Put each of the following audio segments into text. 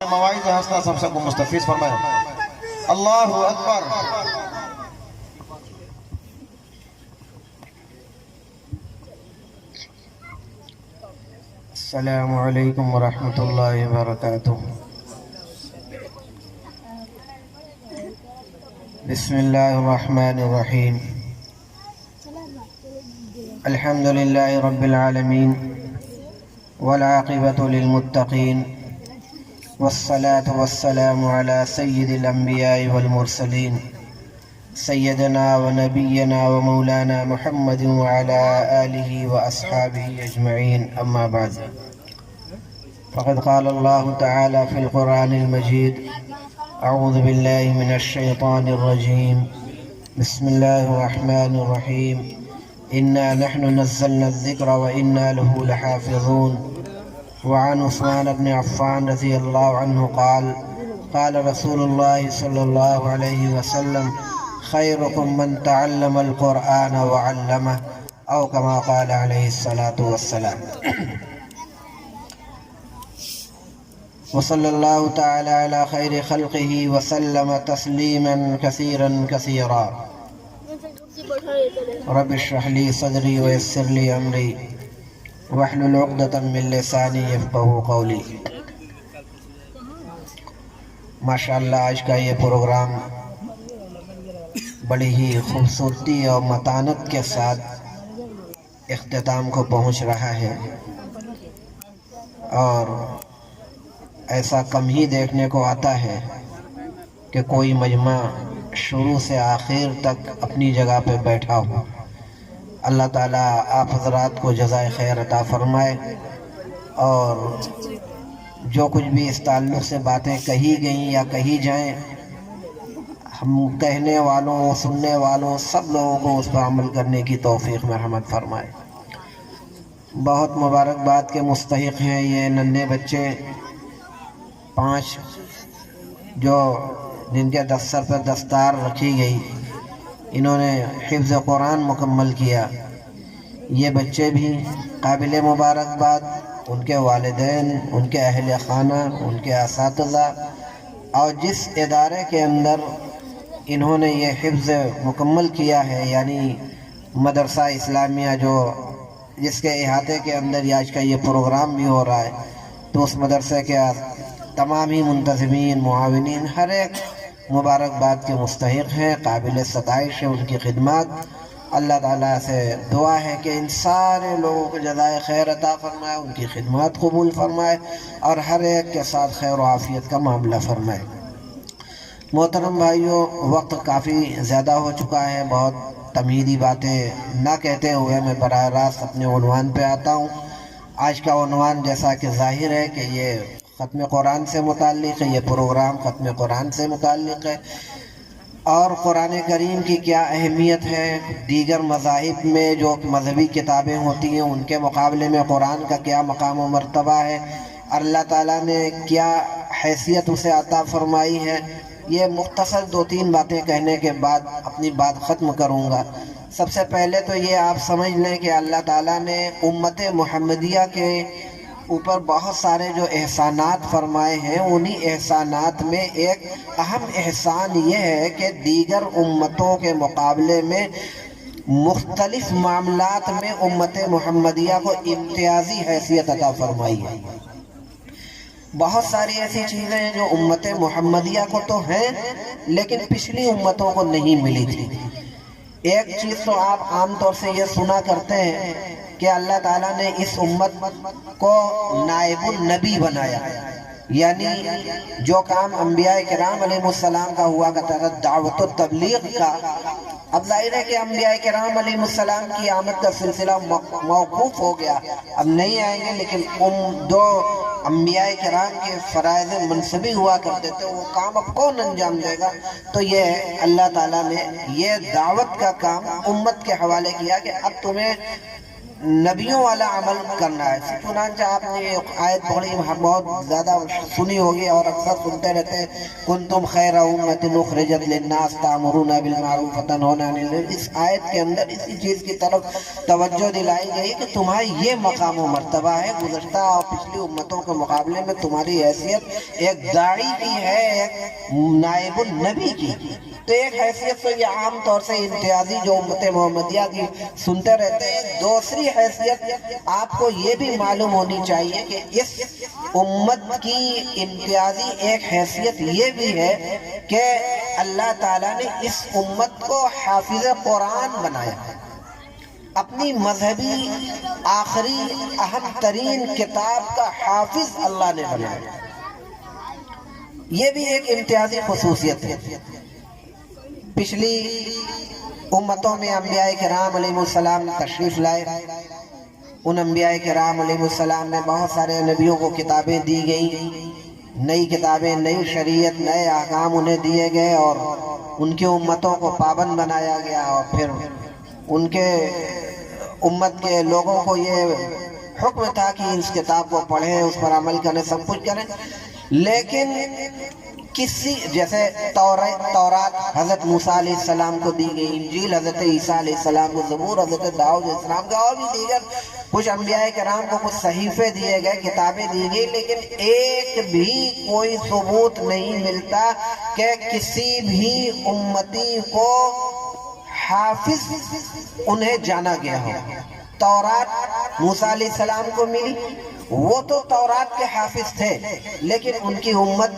مواعظ ہستہ سب کو مستفیض فرمائے۔ اللہ اکبر۔ السلام علیکم ورحمۃ اللہ وبرکاتہ۔ بسم اللہ الرحمن الرحیم۔ الحمد للہ رب العالمین والعاقبۃ للمتقین والصلاة والسلام على سید الانبیاء والمرسلین سیدنا ونبینا ومولانا محمد وعلى آلہ واصحابہ اجمعین، اما بعد فقد قال اللہ تعالی فی القرآن المجید: اعوذ باللہ من الشیطان الرجیم، بسم اللہ الرحمن الرحیم، انا نحن نزلنا الذکر وانا له لحافظون۔ وعن عثمان بن عفان رضی اللہ عنہ قال قال رسول اللہ صلی اللہ علیہ وسلم: خیرکم من تعلم القرآن وعلمہ، او کما قال علیہ الصلاة والسلام۔ وصلی اللہ تعالی علی خیر خلقہ وسلم تسلیما کثیرا کثیرا۔ رب اشرح لی صدری ویسر لی امری واحلل عقدۃ من لسانی یفقہوا قولی۔ ماشاءاللہ آج کا یہ پروگرام بڑی ہی خوبصورتی اور متانت کے ساتھ اختتام کو پہنچ رہا ہے، اور ایسا کم ہی دیکھنے کو آتا ہے کہ کوئی مجمع شروع سے آخر تک اپنی جگہ پہ بیٹھا ہو۔ اللہ تعالیٰ آپ حضرات کو جزائے خیر عطا فرمائے، اور جو کچھ بھی اس تعلق سے باتیں کہی گئیں یا کہی جائیں، ہم کہنے والوں سننے والوں سب لوگوں کو اس پر عمل کرنے کی توفیق مرحمت فرمائے۔ بہت مبارکباد کے مستحق ہیں یہ ننھے بچے 5 جو جن کے سر پر دستار رکھی گئی، انہوں نے حفظ قرآن مکمل کیا۔ یہ بچے بھی قابل مبارکباد، ان کے والدین، ان کے اہل خانہ، ان کے اساتذہ، اور جس ادارے کے اندر انہوں نے یہ حفظ مکمل کیا ہے، یعنی مدرسہ اسلامیہ جس کے احاطے کے اندر آج کا یہ پروگرام بھی ہو رہا ہے، تو اس مدرسے کے تمام ہی منتظمین، معاونین، ہر ایک مبارکباد کے مستحق ہیں، قابل ستائش ہے ان کی خدمات۔ اللہ تعالیٰ سے دعا ہے کہ ان سارے لوگوں کو جزائے خیر عطا فرمائے، ان کی خدمات قبول فرمائے، اور ہر ایک کے ساتھ خیر و عافیت کا معاملہ فرمائے۔ محترم بھائیوں، وقت کافی زیادہ ہو چکا ہے، بہت تمہیدی باتیں نہ کہتے ہوئے میں براہ راست اپنے عنوان پہ آتا ہوں۔ آج کا عنوان جیسا کہ ظاہر ہے کہ یہ ختم قرآن سے متعلق ہے، یہ پروگرام ختم قرآن سے متعلق ہے، اور قرآن کریم کی کیا اہمیت ہے، دیگر مذاہب میں جو مذہبی کتابیں ہوتی ہیں ان کے مقابلے میں قرآن کا کیا مقام و مرتبہ ہے، اللہ تعالیٰ نے کیا حیثیت اسے عطا فرمائی ہے۔ یہ مختصر 2-3 باتیں کہنے کے بعد اپنی بات ختم کروں گا۔ سب سے پہلے تو یہ آپ سمجھ لیں کہ اللہ تعالیٰ نے امت محمدیہ کے اوپر بہت سارے جو احسانات فرمائے ہیں، انہی احسانات میں ایک اہم احسان یہ ہے کہ دیگر امتوں کے مقابلے میں مختلف معاملات میں امت محمدیہ کو امتیازی حیثیت عطا فرمائی ہے۔ بہت ساری ایسی چیزیں ہیں جو امت محمدیہ کو تو ہیں لیکن پچھلی امتوں کو نہیں ملی تھی۔ ایک چیز تو آپ عام طور سے یہ سنا کرتے ہیں کہ اللہ تعالیٰ نے اس امت کو نائب النبی بنایا، یعنی جو کام انبیاء کرام علیہ السلام کا ہوا کرتا تھا دعوت و تبلیغ کا، اب ظاہر ہے کہ انبیاء کرام علیہ السلام کی آمد کا سلسلہ موقوف ہو گیا، اب نہیں آئیں گے، لیکن دو انبیاء کرام کے فرائض منصبی ہوا کرتے تھے، وہ کام اب کون انجام دے گا؟ تو یہ اللہ تعالیٰ نے یہ دعوت کا کام امت کے حوالے کیا کہ اب تمہیں نبیوں والا عمل کرنا ہے. چنانچہ آپ نے آیت پڑھی بہت زیادہ سنی ہوگی اور اکثر سنتے رہتے ہیں, کنتم خیر امۃ اخرجت للناس تأمرون بالمعروف وتنہون عن المنکر. اس آیت کے اندر اسی چیز کی طرف توجہ دلائی گئی کہ تمہاری یہ مقام و مرتبہ ہے, گزشتہ اور پچھلی امتوں کے مقابلے میں تمہاری حیثیت ایک داعی کی ہے, ایک نائب النبی کی. تو ایک حیثیت تو یہ عام طور سے امتیازی جو امت محمدیہ کی سنتے رہتے ہیں. دوسری حیثیت آپ کو یہ بھی معلوم ہونی چاہیے کہ اس امت کی امتیازی ایک حیثیت یہ بھی ہے کہ اللہ تعالیٰ نے اس امت کو حافظ قرآن بنایا, اپنی مذہبی آخری اہم ترین کتاب کا حافظ اللہ نے بنایا. یہ بھی ایک امتیازی خصوصیت ہے. پچھلی امتوں میں انبیاء کرام علیہ السلام تشریف لائے. ان انبیاء کرام علیہ السلام نے بہت سارے نبیوں کو کتابیں دی گئیں, نئی کتابیں, نئی شریعت, نئے احکام انہیں دیے گئے اور ان کی امتوں کو پابند بنایا گیا. اور پھر ان کے امت کے لوگوں کو یہ حکم تھا کہ اس کتاب کو پڑھیں, اس پر عمل کریں, سب کچھ کریں. لیکن کسی جیسے تورات حضرت موسیٰ علیہ السلام کو دی گئی, انجیل حضرت عیسیٰ علیہ السلام کو, زبور حضرت داؤد علیہ السلام کو, اور بھی دیگر کچھ انبیاء کرام کو کچھ صحیفے دیے گئے, کتابیں دی گئی. لیکن ایک بھی کوئی ثبوت نہیں ملتا کہ کسی بھی امتی کو حافظ انہیں جانا گیا ہو. تورات موسیٰ علیہ السلام کو ملی, وہ تو تورات کے حافظ تھے, لیکن ان کی امت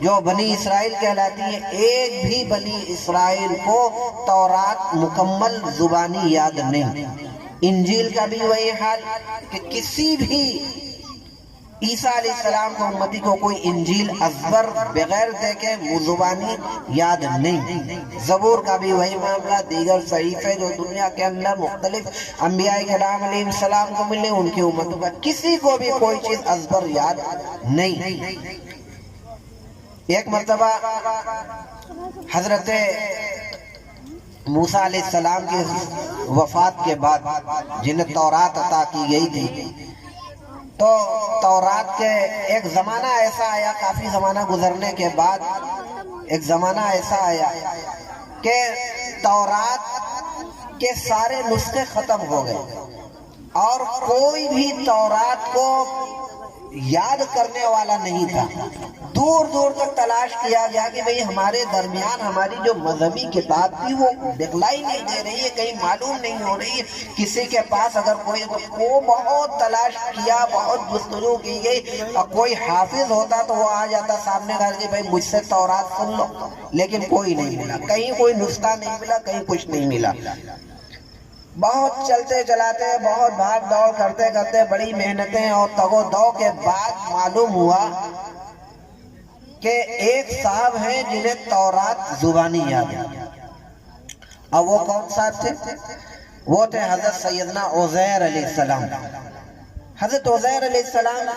جو بنی اسرائیل کہلاتی ہے, ایک بھی بنی اسرائیل کو تورات مکمل زبانی یاد نہیں. انجیل کا بھی وہی حال کہ کسی بھی عیسیٰ علیہ السلام کو امتی کو کوئی انجیل ازبر بغیر دیکھے زبانی یاد نہیں. زبور کا بھی وہی معاملہ, دیگر صحیفے جو دنیا کے اندر مختلف انبیاء کرام علیہ السلام کو ملے, ان کی امتوں کا کسی کو بھی کوئی چیز ازبر یاد نہیں. ایک مرتبہ حضرت موسیٰ علیہ السلام کی وفات کے بعد جنہیں تورات عطا کی گئی تھی, تو تورات کے ایک زمانہ ایسا آیا, کافی زمانہ گزرنے کے بعد ایک زمانہ ایسا آیا کہ تورات کے سارے نسخے ختم ہو گئے اور کوئی بھی تورات کو یاد کرنے والا نہیں تھا. دور دور تک تلاش کیا گیا کہ بھئی ہمارے درمیان ہماری جو مذہبی کتاب تھی وہ دکھلائی نہیں دے رہی ہے, کہیں معلوم نہیں ہو رہی ہے. کسی کے پاس اگر کوئی, وہ بہت تلاش کیا, بہت جستجو کی گئی, اور کوئی حافظ ہوتا تو وہ آ جاتا سامنے کر کے بھئی مجھ سے تورات سن لو, لیکن کوئی نہیں ملا, کہیں کوئی نسخہ نہیں ملا, کہیں کچھ نہیں ملا. بہت چلتے چلاتے, بہت بھاگ دوڑ کرتے کرتے, بڑی محنتیں اور تگ و دو کے بعد معلوم ہوا کہ ایک صاحب ہیں جنہیں تورات زبانی یاد ہے. اور وہ کون صاحب تھے؟ وہ تھے حضرت سیدنا عزیر علیہ السلام. حضرت عزیر علیہ السلام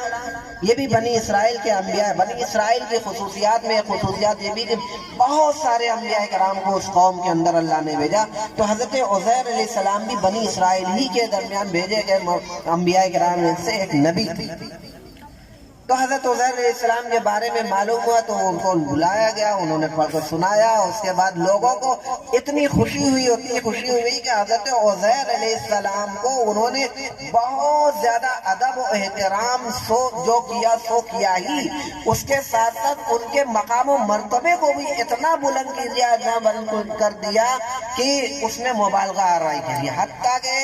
یہ بھی بنی اسرائیل کے انبیاء. بنی اسرائیل کی خصوصیات میں خصوصیات یہ بھی کہ بہت سارے انبیاء کرام کو اس قوم کے اندر اللہ نے بھیجا. تو حضرت عزیر علیہ السلام بھی بنی اسرائیل ہی کے درمیان بھیجے گئے انبیاء کرام میں سے ایک نبی تھے. تو حضرت عزیر علیہ السلام کے بارے میں معلوم ہوا تو ان کو بلایا گیا, انہوں نے پڑھ کر سنایا. اس کے بعد لوگوں کو اتنی خوشی ہوئی کہ حضرت عزیر علیہ السلام کو انہوں نے بہت زیادہ ادب و احترام جو کیا سو کیا ہی. اس کے ساتھ ساتھ ان کے مقام و مرتبے کو بھی اتنا بلند کر دیا کہ اس نے مبالغہ آرائی کر دیا, حتیٰ کہ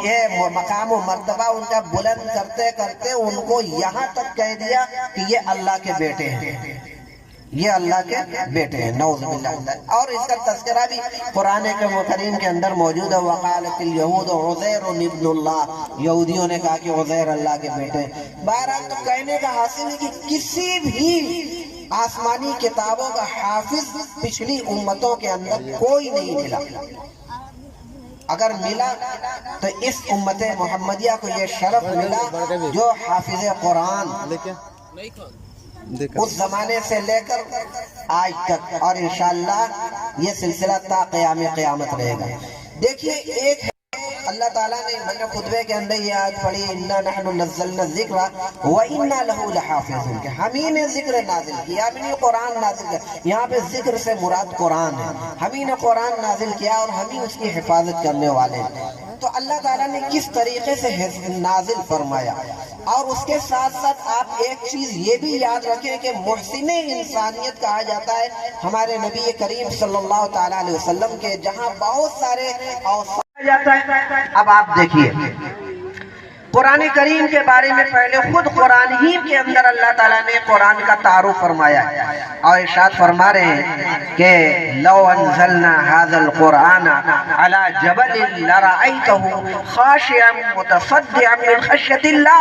یہ مقام و مرتبہ ان کا بلند کرتے کرتے ان کو یہاں تک کہہ دیا کہ یہ اللہ کے بیٹے ہیں, یہ اللہ کے بیٹے ہیں, نعوذ باللہ. اور اس کا تذکرہ بھی قرآن کریم کے اندر موجود ہے. وقالت الیہود عزیر ابن اللہ, یہودیوں نے کہا کہ عزیر اللہ کے بیٹے ہیں. بہرحال تو کہنے کا حاصل ہے کہ کسی بھی آسمانی کتابوں کا حافظ پچھلی امتوں کے اندر کوئی نہیں ملا. اگر ملا تو اس امت محمدیہ کو یہ شرف ملا جو حافظ قرآن اس زمانے سے لے کر آج تک, اور انشاءاللہ یہ سلسلہ تا قیام قیامت رہے گا. دیکھیے ایک اللہ تعالیٰ نے میں نے خطبے کے اندر یہ آیت پڑھی اِنَّا نَحْنُ نَزَّلْنَا الذِّكْرَ وَإِنَّا لَهُ لَحَافِظُونَ کہ ہم ہی نے ذکر نازل کیا، ہم ہی نے قرآن نازل کیا. یہاں پہ ذکر سے مراد قرآن ہے. ہم ہی نے قرآن نازل کیا اور ہم ہی اس کی حفاظت کرنے والے ہیں. تو اللہ تعالیٰ نے کس طریقے سے نازل فرمایا. اور اس کے ساتھ ساتھ آپ ایک چیز یہ بھی یاد رکھیں کہ محسن انسانیت کہا جاتا ہے ہمارے نبی کریم صلی اللہ تعالیٰ علیہ وسلم کے، جہاں بہت سارے اوصاف جاتا ہے. اب آپ دیکھیے قرآن کریم کے بارے میں پہلے خود قرآن ہی کے اندر اللہ تعالیٰ نے قرآن کا تعارف فرمایا ہے اور ارشاد فرما رہے ہیں کہ لو انزلنا هذا القرآن على جبل لرأيته خاشعا متصدعا من خشية الله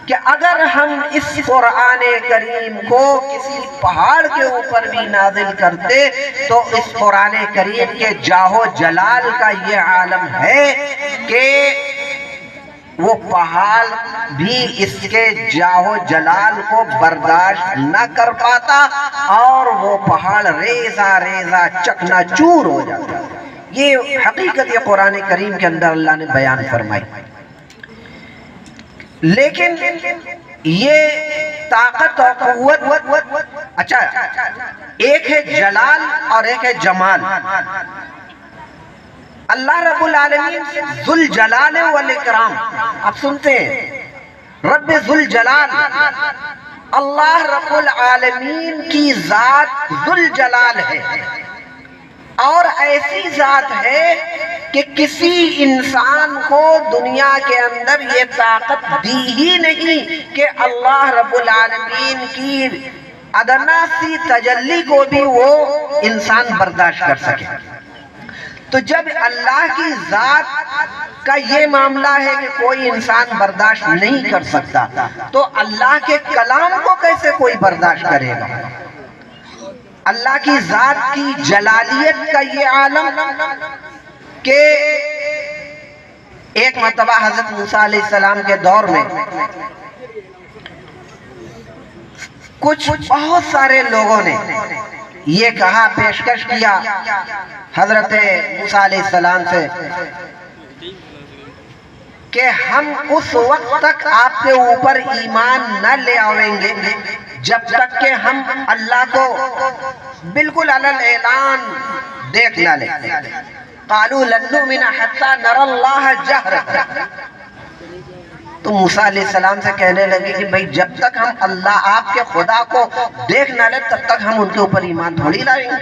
کہ اگر ہم اس قرآن کریم کو کسی پہاڑ کے اوپر بھی نازل کرتے تو اس قرآن کریم کے جاہ و جلال کا یہ عالم ہے کہ وہ پہاڑ بھی اس کے جاہ و جلال کو برداشت نہ کر پاتا اور وہ پہاڑ ریزہ ریزہ چکنا چور ہو جاتا. یہ حقیقت یہ قرآن کریم کے اندر اللہ نے بیان فرمائی. لیکن یہ طاقت اور قوت اچھا ایک ہے جلال اور ایک ہے جمال. اللہ رب العالمین ذوالجلال والاکرام، آپ سنتے ہیں رب ذوالجلال، اللہ رب العالمین کی ذات ذوالجلال ہے اور ایسی ذات ہے کہ کسی انسان کو دنیا کے اندر یہ طاقت دی ہی نہیں کہ اللہ رب العالمین کی ادنا سی تجلی کو بھی وہ انسان برداشت کر سکے. تو جب اللہ کی ذات کا یہ معاملہ ہے کہ کوئی انسان برداشت نہیں کر سکتا تو اللہ کے کلام کو کیسے کوئی برداشت کرے گا. اللہ کی ذات کی جلالیت کا یہ عالم کہ ایک مرتبہ حضرت موسیٰ علیہ السلام کے دور میں کچھ بہت سارے لوگوں نے یہ کہا، پیشکش کیا حضرت موسیٰ علیہ السلام سے کہ ہم اس وقت تک آپ کے اوپر ایمان نہ لے آویں گے جب تک کہ ہم اللہ کو بالکل علی الاعلان دیکھ نہ لیں. قالوا لن نؤمن حتى نرى الله جهرا. تو موسیٰ علیہ السلام سے کہنے لگے کہ بھئی جب تک ہم اللہ آپ کے خدا کو دیکھ نہ لیں تب تک ہم ان کے اوپر ایمان تھوڑی لائیں گے.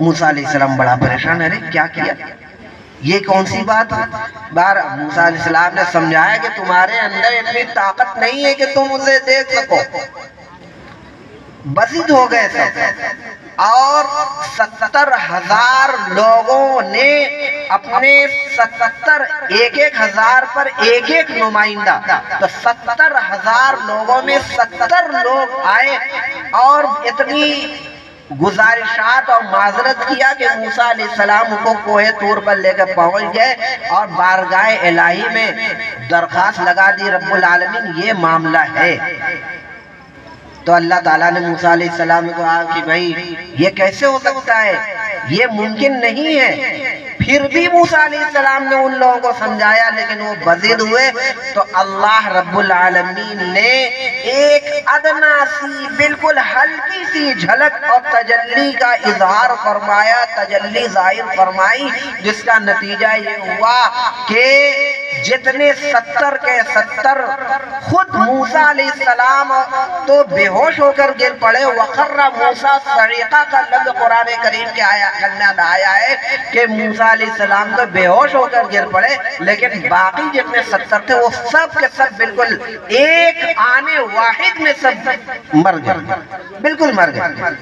موسیٰ علیہ السلام بڑا پریشان ہے، کیا کیا یہ کون سی بات ہے. بار موسیٰ علیہ السلام نے سمجھایا کہ تمہارے اندر اتنی طاقت نہیں ہے کہ تم اسے دیکھ سکو. بزد ہو گئے سب اور 70,000 لوگوں نے اپنے 71,000 پر ایک ایک نمائندہ، تو 70,000 لوگوں میں 70 لوگ آئے اور اتنی گزارشات اور معذرت کیا کہ موسیٰ علیہ السلام کو کوہ طور پر لے کر پہنچ گئے اور بارگاہ الہی میں درخواست لگا دی رب العالمین یہ معاملہ ہے. تو اللہ تعالیٰ نے موسیٰ علیہ السلام کو کہا کہ بھائی یہ کیسے ہو سکتا ہے، یہ ممکن نہیں ہے. پھر بھی موسیٰ علیہ السلام نے ان لوگوں کو سمجھایا لیکن وہ بزد ہوئے. تو اللہ رب العالمین نے ایک ادنا سی بالکل ہلکی سی جھلک اور تجلی کا اظہار فرمایا، تجلی ظاہر فرمائی، جس کا نتیجہ یہ ہوا کہ جتنے 70 کے 70 خود موسیٰ علیہ السلام تو بے ہوش ہو کر گر پڑے. وَخَرَّ مُوسَىٰ صَعِقًا کا لفظ قرآن کریم کے آیا ہے کہ موسیٰ علیہ السلام تو بے ہوش ہو کر گر پڑے لیکن باقی جتنے 70 تھے وہ سب کے سب بالکل ایک آنے واحد میں سب مر گئے، بالکل مر گئے.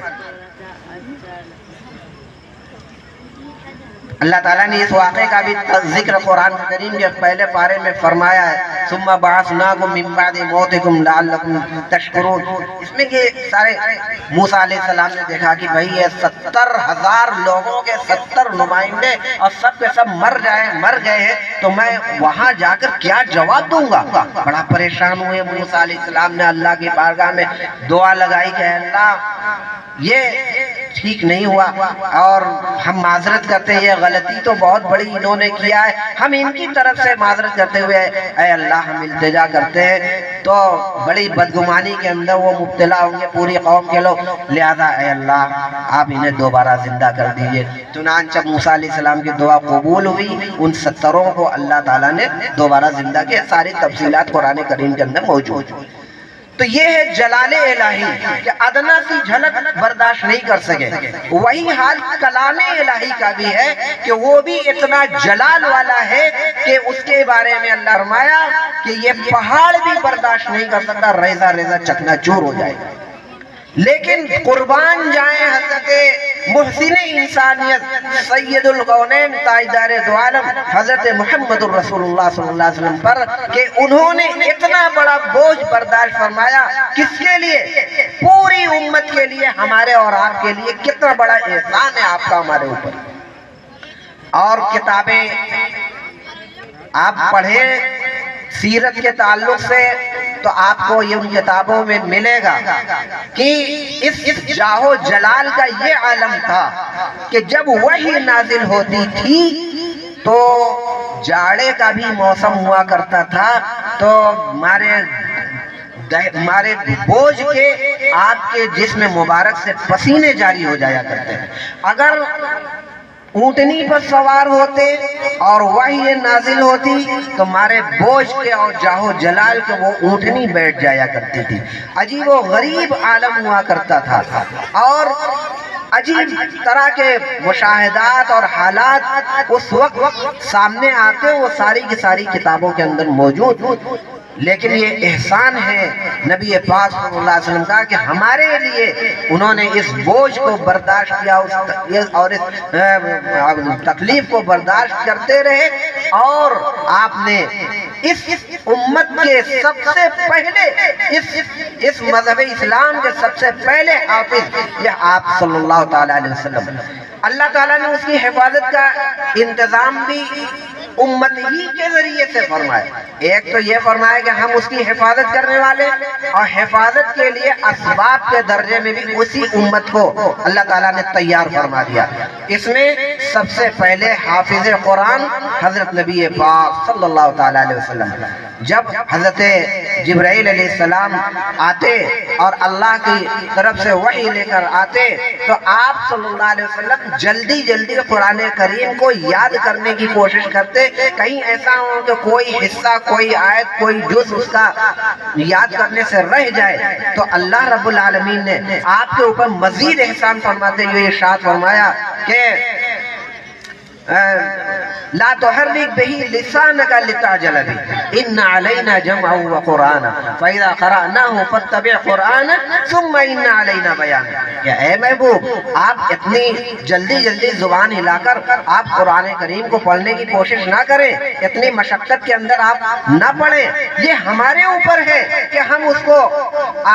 اللہ تعالیٰ نے اس واقعے کا بھی ذکر قرآن کریم کے پہلے پارے میں فرمایا ہے ثم بعثناکم من بعد موتکم لعلکم تشکرون. اس میں یہ سارے موسیٰ علیہ السلام نے دیکھا کہ بھئی یہ 70,000 لوگوں کے 70 نمائندے اور سب کے سب مر گئے ہیں تو میں وہاں جا کر کیا جواب دوں گا. بڑا پریشان ہوئے موسیٰ علیہ السلام نے اللہ کی بارگاہ میں دعا لگائی کہ اللہ یہ ٹھیک نہیں ہوا اور ہم معذرت کرتے ہیں، یہ غلطی تو بہت بڑی انہوں نے کیا ہے، ہم ان کی طرف سے معذرت کرتے ہوئے اے اللہ ہم التجا کرتے ہیں، تو بڑی بدگمانی کے اندر وہ مبتلا ہوں گے پوری قوم کے لوگ، لہذا اے اللہ آپ انہیں دوبارہ زندہ کر دیجئے۔ چنانچہ موسیٰ علیہ السلام کی دعا قبول ہوئی، ان 70 کو اللہ تعالیٰ نے دوبارہ زندہ کیا، ساری تفصیلات قرآن کریم کے اندر موجود۔ تو یہ ہے جلال الہی کہ ادنا سی جھلک برداشت نہیں کر سکے۔ وہی حال کلام الہی کا بھی ہے کہ وہ بھی اتنا جلال والا ہے کہ اس کے بارے میں اللہ فرمایا کہ یہ پہاڑ بھی برداشت نہیں کر سکتا، ریزہ ریزہ چکنا چور ہو جائے گا۔ لیکن قربان جائیں حضرت محسن انسانیت سید القونین تاجدار دو عالم حضرت محمد الرسول اللہ صلی اللہ علیہ وسلم پر کہ انہوں نے اتنا بڑا بوجھ برداشت فرمایا، کس کے لیے؟ پوری امت کے لیے، ہمارے اور آپ کے لیے کتنا بڑا احسان ہے آپ کا ہمارے اوپر۔ اور کتابیں آپ پڑھیں سیرت کے تعلق سے تو آپ کو یہ ان کتابوں میں ملے گا کہ اس جاہو جلال کا یہ عالم تھا کہ جب وحی نازل ہوتی تھی تو جاڑے کا بھی موسم ہوا کرتا تھا، تو ہمارے بوجھ کے آپ کے جسم مبارک سے پسینے جاری ہو جایا کرتے ہیں۔ اگر اونٹنی پر سوار ہوتے اور وحی نازل ہوتی تو ہمارے بوجھ کے اور جاہو جلال کے وہ اونٹنی بیٹھ جایا کرتی تھی۔ عجیب و غریب عالم ہوا کرتا تھا اور عجیب طرح کے مشاہدات اور حالات اس وقت سامنے آتے، وہ ساری کی ساری کتابوں کے اندر موجود۔ لیکن یہ احسان ہے نبی پاک صلی اللہ علیہ وسلم کا کہ ہمارے لیے انہوں نے اس بوجھ کو برداشت کیا اور اس تکلیف کو برداشت کرتے رہے، اور آپ نے اس امت کے سب سے پہلے اس مذہب اسلام کے سب سے پہلے حافظ یہ آپ صلی اللہ تعالیٰ علیہ وسلم، اللہ تعالیٰ نے اس کی حفاظت کا انتظام بھی امت ہی کے ذریعے سے فرمایا۔ ایک تو یہ فرمایا کہ ہم اس کی حفاظت کرنے والے، اور حفاظت کے لیے اسباب کے درجے میں بھی اسی امت کو اللہ تعالیٰ نے تیار فرما دیا۔ اس میں سب سے پہلے حافظ قرآن حضرت نبی پاک صلی اللہ تعالیٰ علیہ وسلم، جب حضرت جبرائیل علیہ السلام آتے اور اللہ کی طرف سے وحی لے کر آتے تو آپ صلی اللہ علیہ وسلم جلدی جلدی قرآن کریم کو یاد کرنے کی کوشش کرتے، کہیں ایسا ہو کہ کوئی حصہ، کوئی آیت، کوئی جز اس کا یاد کرنے سے رہ جائے، تو اللہ رب العالمین نے آپ کے اوپر مزید احسان فرماتے ہوئے ارشاد فرمایا کہ لا تحرک به لسانك لتعجل به ان علينا جمعه وقرانا فاذا قرأناه فاتبع قرانا ثم ان علينا بیانه۔ یا اے محبوب، آپ اتنی جلدی جلدی زبان ہلا کر آپ قرآن کریم کو پڑھنے کی کوشش نہ کریں، اتنی مشقت کے اندر آپ نہ پڑھیں، یہ ہمارے اوپر ہے کہ ہم اس کو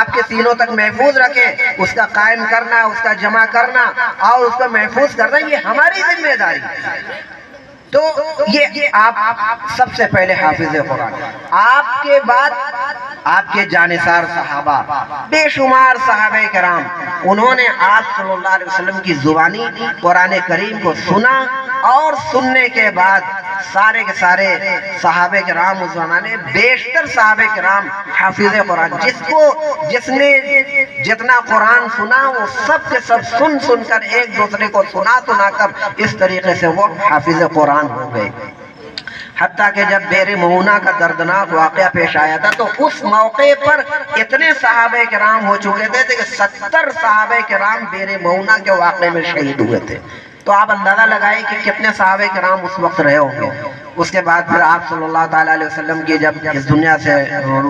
آپ کے سینوں تک محفوظ رکھیں، اس کا قائم کرنا، اس کا جمع کرنا اور اس کو محفوظ کرنا یہ ہماری ذمہ داری ہے۔ تو یہ آپ سب سے پہلے حافظ قرآن، آپ کے بعد آپ کے جانثار صحابہ، بے شمار صحابہ کرام، انہوں نے آپ صلی اللہ علیہ وسلم کی زبانی قرآن کریم کو سنا، اور سننے کے بعد سارے کے سارے صحابہ کرام اس زمانے، بیشتر صحابہ کرام حافظ قرآن، جس نے جتنا قرآن سنا وہ سب کے سب سن کر ایک دوسرے کو سنا کر اس طریقے سے وہ حافظ قرآن ہو گئے۔ حتیٰ کہ جب بیر معونہ کا دردناک واقعہ پیش آیا تھا تو اس موقع پر اتنے صحابہ کرام ہو چکے تھے کہ 70 صحابہ کرام بیر معونہ کے واقعے میں شہید ہوئے تھے۔ تو آپ اندازہ لگائیں کہ کتنے صحابہ کرام اس وقت رہے ہوں گے۔ اس کے بعد پھر آپ صلی اللہ تعالیٰ علیہ وسلم کی جب اس دنیا سے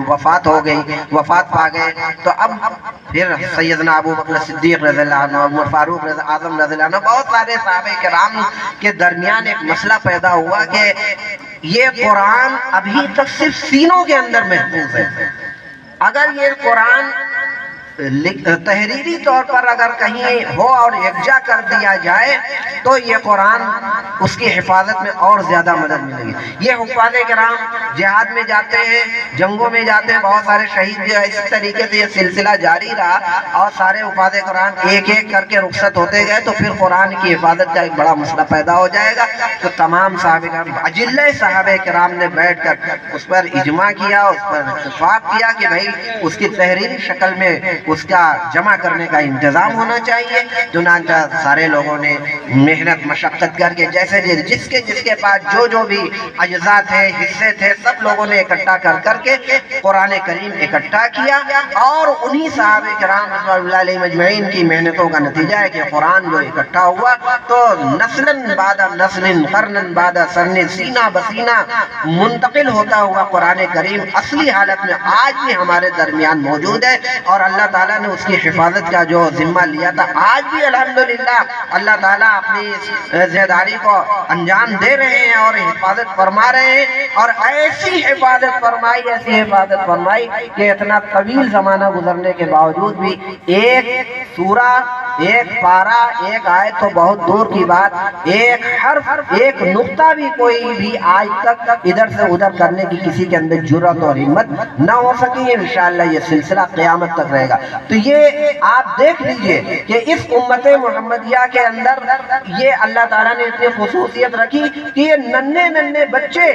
وفات ہو گئی، وفات پا گئے، تو اب پھر سیدنا ابو بکر صدیق رضی اللہ عنہ، عمر فاروق اعظم رضی اللہ عنہ، بہت سارے صحابہ کرام کے درمیان ایک مسئلہ پیدا ہوا کہ یہ قرآن ابھی تک صرف سینوں کے اندر محفوظ ہے، اگر یہ قرآن تحریری طور پر اگر کہیں ہو اور یکجا کر دیا جائے تو یہ قرآن اس کی حفاظت میں اور زیادہ مدد ملے گی۔ یہ حفاظ کرام جہاد میں جاتے ہیں، جنگوں میں جاتے ہیں، بہت سارے شہید بھی ہیں، اس طریقے سے یہ سلسلہ جاری رہا اور سارے حفاظ قرآن ایک ایک کر کے رخصت ہوتے گئے تو پھر قرآن کی حفاظت کا ایک بڑا مسئلہ پیدا ہو جائے گا۔ تو تمام صحابہ کرام، اجلہ صحابہ کرام نے بیٹھ کر اس پر اجماع کیا، اس پر اتفاق کیا کہ بھائی اس کی تحریری شکل میں اس کا جمع کرنے کا انتظام ہونا چاہیے۔ چنانچہ سارے لوگوں نے محنت مشقت کر کے جیسے جس کے پاس جو بھی اجزاء تھے، حصے تھے، سب لوگوں نے اکٹھا کر کے قرآن کریم اکٹھا کیا، اور انہی صحابہ کرام رضوان اللہ علیہ مجمعین کی محنتوں کا نتیجہ ہے کہ قرآن جو اکٹھا ہوا تو نسلاً بعد نسل، قرناً بعد قرن، سینہ بسینہ منتقل ہوتا ہوا قرآن کریم اصلی حالت میں آج بھی ہمارے درمیان موجود ہے، اور اللہ تعالیٰ نے اس کی حفاظت کا جو ذمہ لیا تھا آج بھی الحمدللہ اللہ تعالیٰ اپنی ذمہ داری کو انجام دے رہے ہیں اور حفاظت فرما رہے ہیں، اور ایسی حفاظت فرمائی کہ اتنا طویل زمانہ گزرنے کے باوجود بھی ایک سورہ، ایک پارہ، ایک آیت تو بہت دور کی بات، ایک حرف، ایک نقطہ بھی کوئی بھی آج تک ادھر سے ادھر کرنے کی کسی کے اندر جرأت اور ہمت نہ ہو سکی۔ انشاءاللہ یہ سلسلہ قیامت تک رہے گا۔ تو یہ آپ دیکھ لیجئے کہ اس امت محمدیہ کے اندر یہ اللہ تعالیٰ نے اتنی خصوصیت رکھی کہ یہ ننھے بچے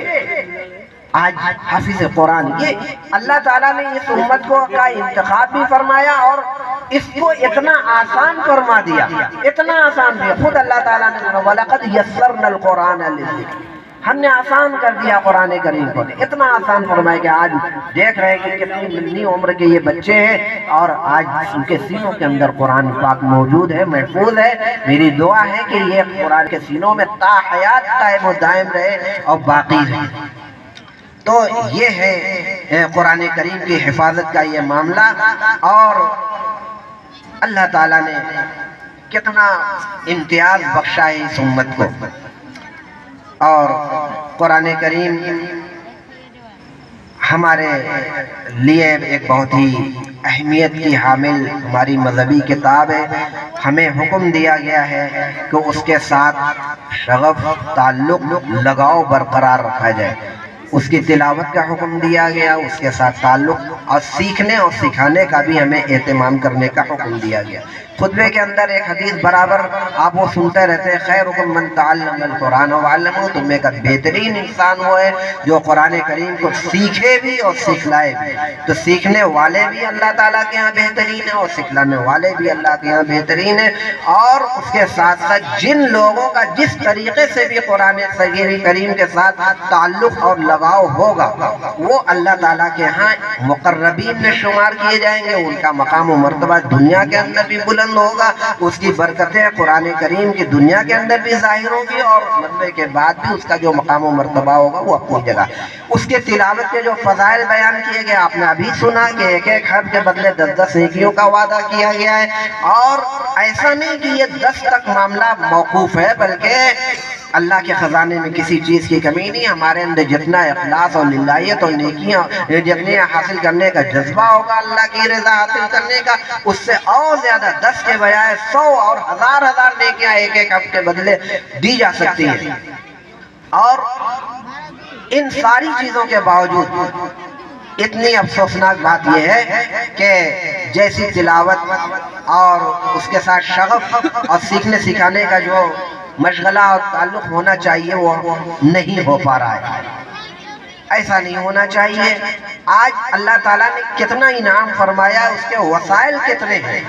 آج حافظ قرآن، یہ اللہ تعالیٰ نے اس امت کو کا انتخاب بھی فرمایا اور اس کو اتنا آسان فرما دیا، اتنا آسان دیا۔ خود اللہ تعالیٰ نے وَلَقَدْ يَسَّرْنَا الْقُرْآنَ لِلذِّكْرِ، ہم نے آسان کر دیا قرآن کریم کو، اتنا آسان فرمایا کہ آج دیکھ رہے ہیں کہ کتنی ننھی عمر کے یہ بچے ہیں اور آج ان کے سینوں کے اندر قرآن پاک موجود ہے، محفوظ ہے۔ میری دعا ہے کہ یہ قرآن کے سینوں میں تا حیات قائم و دائم رہے اور باقی رہے۔ تو یہ ہے قرآن کریم کی حفاظت کا یہ معاملہ، اور اللہ تعالیٰ نے کتنا امتیاز بخشا ہے اس امت کو۔ اور قرآن کریم ہمارے لیے ایک بہت ہی اہمیت کی حامل ہماری مذہبی کتاب ہے۔ ہمیں حکم دیا گیا ہے کہ اس کے ساتھ شغف، تعلق، لگاؤ برقرار رکھا جائے۔ اس کی تلاوت کا حکم دیا گیا، اس کے ساتھ تعلق اور سیکھنے اور سکھانے کا بھی ہمیں اہتمام کرنے کا حکم دیا گیا۔ خطبے کے اندر ایک حدیث برابر آپ وہ سنتے رہتے ہیں، خیرکم من تعلم القرآن وعلمہ، تم میں کا بہترین انسان وہ ہے جو قرآن کریم کو سیکھے بھی اور سکھلائے بھی۔ تو سیکھنے والے بھی اللہ تعالیٰ کے ہاں بہترین ہیں اور سکھلانے والے بھی اللہ کے ہاں بہترین ہیں، اور اس کے ساتھ ساتھ جن لوگوں کا جس طریقے سے بھی قرآن کریم کے ساتھ تعلق اور لگاؤ ہوگا وہ اللہ تعالیٰ کے ہاں مقربین میں شمار کیے جائیں گے، ان کا مقام و مرتبہ دنیا کے اندر بھی بلند ہوگا، اس کی برکتیں قرآن کریم کی دنیا کے اندر بھی ظاہر ہوگی، اور مرنے کے بعد بھی اس کا جو مقام و مرتبہ ہوگا وہ اپنی جگہ۔ اس کے تلاوت کے جو فضائل بیان کیے گئے آپ نے ابھی سنا کہ ایک ایک حرف کے بدلے 10 نیکیوں کا وعدہ کیا گیا ہے، اور ایسا نہیں کہ یہ 10 تک معاملہ موقوف ہے، بلکہ اللہ کے خزانے میں کسی چیز کی کمی نہیں۔ ہمارے اندر جتنا اخلاص اور للہیت اور نیکیاں جتنے حاصل کرنے کا جذبہ ہوگا اللہ کی رضا حاصل کرنے کا، اس سے اور زیادہ 10 کے بجائے 100 اور ہزار نیکیاں ایک ایک ہفتے بدلے دی جا سکتی ہیں۔ اور ان ساری چیزوں کے باوجود اتنی افسوسناک بات یہ ہے کہ جیسی تلاوت اور اس کے ساتھ شغف اور سیکھنے سکھانے کا جو مشغلہ اور تعلق ہونا چاہیے وہ نہیں ہو پا رہا ہے۔ ایسا نہیں ہونا چاہیے۔ آج اللہ تعالیٰ نے کتنا انعام فرمایا، اس کے وسائل کتنے ہیں،